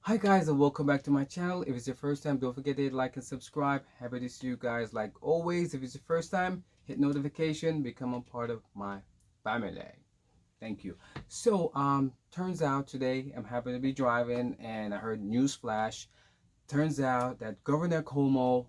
Hi guys, and welcome back to my channel. If it's your first time, don't forget to hit like and subscribe. Happy to see you guys like always. If it's your first time, hit notification, become a part of my family. Thank you. Turns out today I'm happy to be driving and I heard news flash. Turns out that Governor Cuomo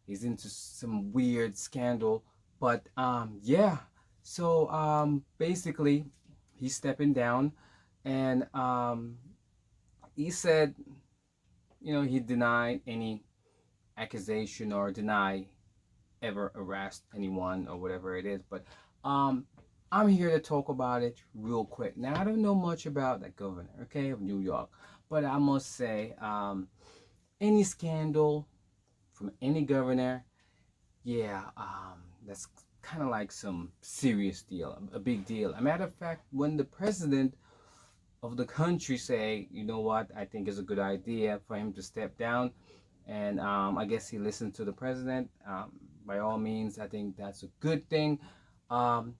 is into some weird scandal. Basically he's stepping down and he said, he denied any accusation or deny ever arrest anyone or whatever it is. But I'm here to talk about it real quick. Now, I don't know much about the governor, okay, of New York, but I must say, any scandal from any governor, that's kind of like some serious deal, a big deal. A matter of fact, when the president of the country say, you know what, I think it's a good idea for him to step down, and I guess he listened to the president. By all means, I think that's a good thing. Um,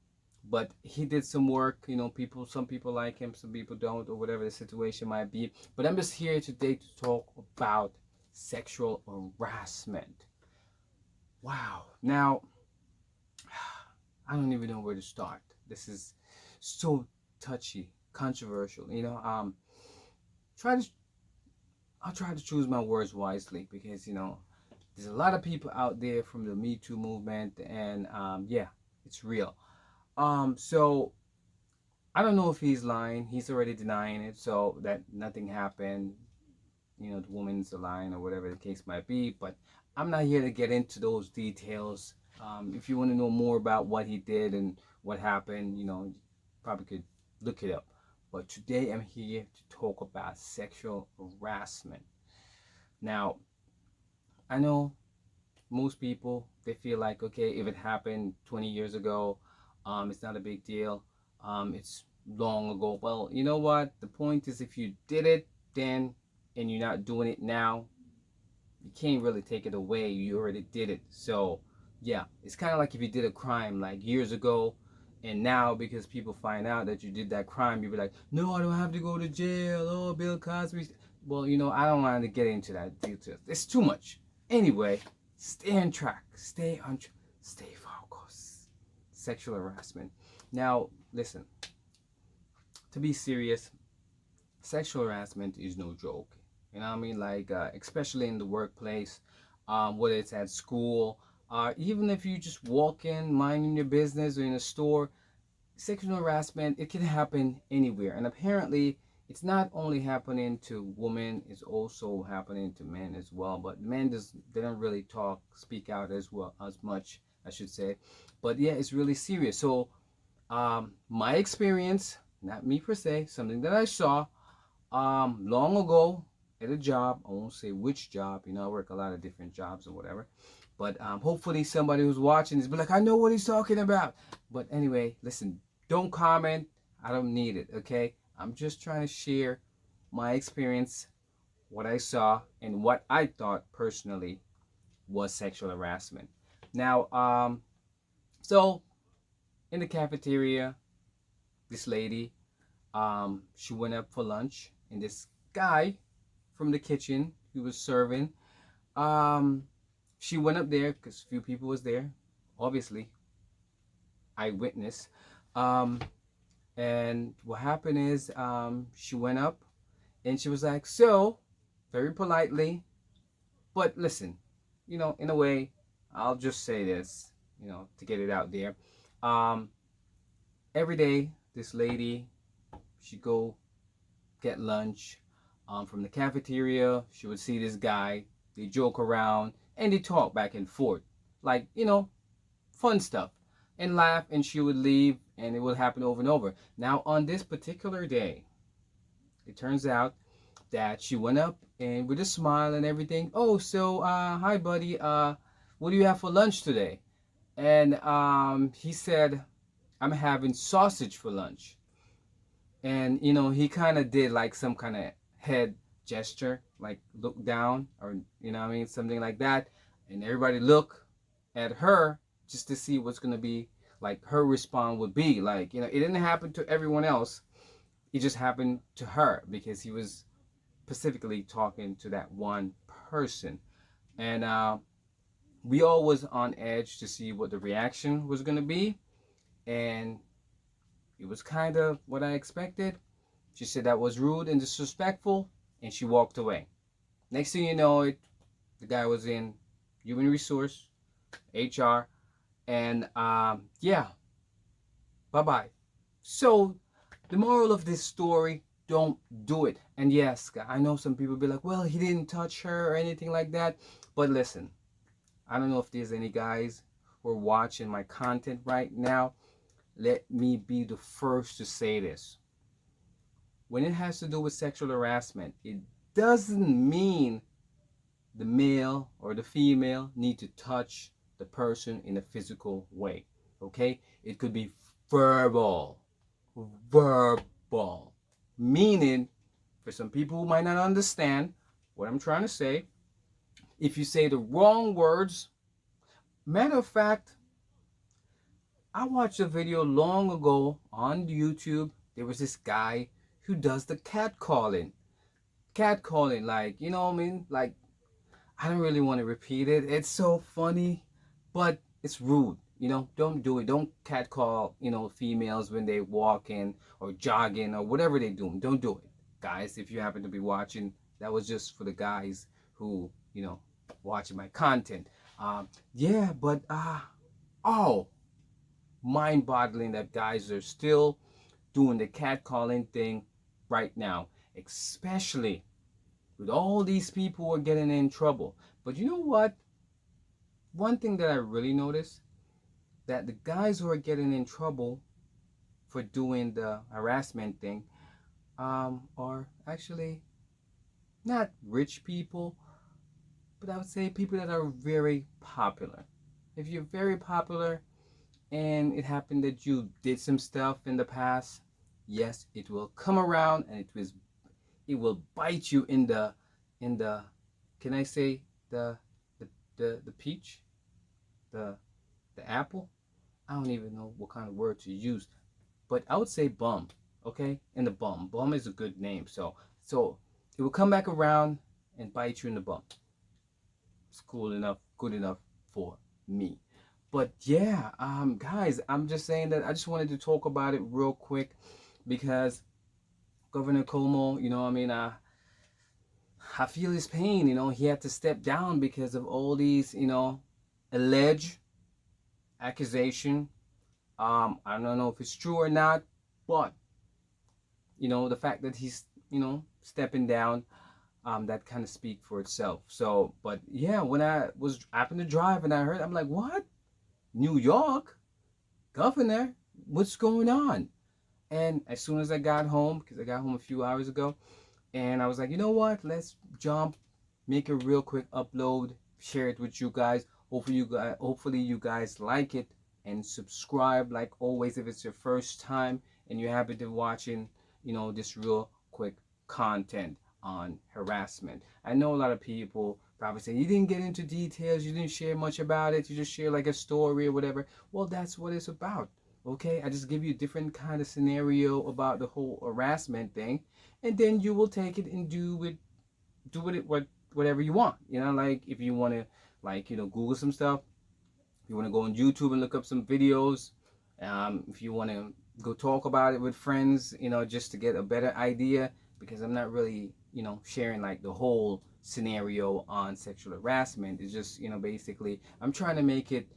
but he did some work. Some people like him, some people don't, or whatever the situation might be. But I'm just here today to talk about sexual harassment. Wow. Now, I don't even know where to start. This is so touchy, controversial. Try to I'll try to choose my words wisely because there's a lot of people out there from the Me Too movement, and yeah, it's real. So I don't know if he's lying. He's already denying it, so that nothing happened. The woman's a lying or whatever the case might be. But I'm not here to get into those details. If you want to know more about what he did and what happened, you probably could look it up. But today I'm here to talk about sexual harassment. Now, I know most people, they feel like, okay, if it happened 20 years ago, it's not a big deal. It's long ago. Well, you know what? The point is, if you did it then and you're not doing it now, you can't really take it away. You already did it. So, yeah, it's kind of like if you did a crime like years ago, and now because people find out that you did that crime, you'll be like, no, I don't have to go to jail. Oh, Bill Cosby. Well, I don't want to get into that details. It's too much. Anyway, stay on track. Stay focused. Sexual harassment. Now, listen. To be serious, sexual harassment is no joke. You know what I mean? Like, especially in the workplace, whether it's at school, even if you just walk in, minding your business, or in a store, sexual harassment, it can happen anywhere. And apparently, it's not only happening to women, it's also happening to men as well. But men they don't really speak out as well as much, I should say. But yeah, it's really serious. So, my experience, not me per se, something that I saw long ago at a job. I won't say which job. I work a lot of different jobs or whatever. But hopefully somebody who's watching is be like, I know what he's talking about. But anyway, listen, don't comment. I don't need it, okay? I'm just trying to share my experience, what I saw, and what I thought personally was sexual harassment. Now, so in the cafeteria, this lady, she went up for lunch, and this guy from the kitchen who was serving, um, she went up there because a few people was there, obviously, eyewitness. Um, and what happened is, she went up and she was like, so, very politely, but listen, in a way, I'll just say this, to get it out there. Um, every day, this lady, she go get lunch from the cafeteria. She would see this guy. They joke around and they talk back and forth, like fun stuff, and laugh. And she would leave, and it would happen over and over. Now, on this particular day, it turns out that she went up and with a smile and everything. Oh, so hi, buddy. What do you have for lunch today? And he said, I'm having sausage for lunch. And he kind of did like some kind of head gesture, like look down, or what I mean, something like that. And everybody look at her just to see what's gonna be like her response would be. Like, it didn't happen to everyone else. It just happened to her because he was specifically talking to that one person. And we all was on edge to see what the reaction was going to be. And it was kind of what I expected. She said that was rude and disrespectful, and she walked away. Next thing you know, the guy was in human resource, HR, and yeah, bye bye. So the moral of this story: don't do it. And yes, I know some people be like, well, he didn't touch her or anything like that. But listen, I don't know if there's any guys who are watching my content right now. Let me be the first to say this. When it has to do with sexual harassment, it doesn't mean the male or the female need to touch the person in a physical way. Okay? It could be verbal. Verbal. Meaning, for some people who might not understand what I'm trying to say, if you say the wrong words, matter of fact, I watched a video long ago on YouTube. There was this guy who does the cat calling. Cat calling, like, you know what I mean? Like, I don't really want to repeat it. It's so funny, but it's rude. You know, don't do it. Don't cat call, females when they walking or jogging or whatever they do. Don't do it. Guys, if you happen to be watching, that was just for the guys who, watching my content. Yeah, but, oh, mind-boggling that guys are still doing the catcalling thing right now, especially with all these people who are getting in trouble. But you know what? One thing that I really noticed, that the guys who are getting in trouble for doing the harassment thing are actually not rich people, but I would say people that are very popular. If you're very popular and it happened that you did some stuff in the past, yes, it will come around and it will bite you in the can I say the peach, the apple. I don't even know what kind of word to use, but I would say bum. Okay, in the bum. Bum is a good name. So it will come back around and bite you in the bum. It's cool enough, good enough for me. But yeah, guys, I'm just saying that I just wanted to talk about it real quick because Governor Cuomo, I feel his pain. He had to step down because of all these, alleged accusation. I don't know if it's true or not, but the fact that he's, stepping down, that kind of speak for itself. So, but yeah, when I was happened to drive and I heard, I'm like, what? New York governor? What's going on? And as soon as I got home, because I got home a few hours ago, and I was like, you know what? Let's jump, make a real quick upload, share it with you guys. Hopefully you guys like it, and subscribe like always if it's your first time and you happen to watching, this real quick content on harassment. I know a lot of people probably say you didn't get into details, you didn't share much about it, you just share like a story or whatever. Well, that's what it's about. Okay, I just give you a different kind of scenario about the whole harassment thing, and then you will take it and do with it whatever you want. Like if you want to, like, Google some stuff, you want to go on YouTube and look up some videos. If you want to go talk about it with friends, just to get a better idea, because I'm not really, sharing like the whole scenario on sexual harassment. It's just, basically I'm trying to make it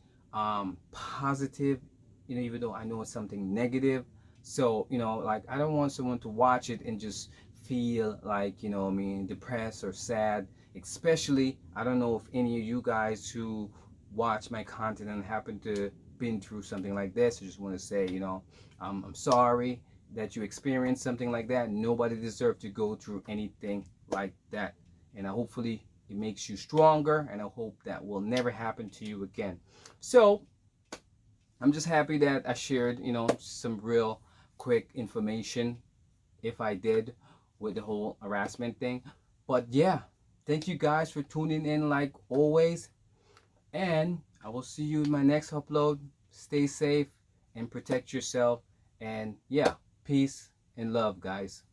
positive, even though I know it's something negative. So, like I don't want someone to watch it and just feel like, depressed or sad. Especially, I don't know if any of you guys who watch my content and happen to been through something like this. I just want to say, I'm sorry that you experienced something like that. Nobody deserves to go through anything like that. And hopefully it makes you stronger, and I hope that will never happen to you again. So I'm just happy that I shared, some real quick information, if I did, with the whole harassment thing. But yeah, thank you guys for tuning in like always. And I will see you in my next upload. Stay safe and protect yourself. And yeah, peace and love, guys.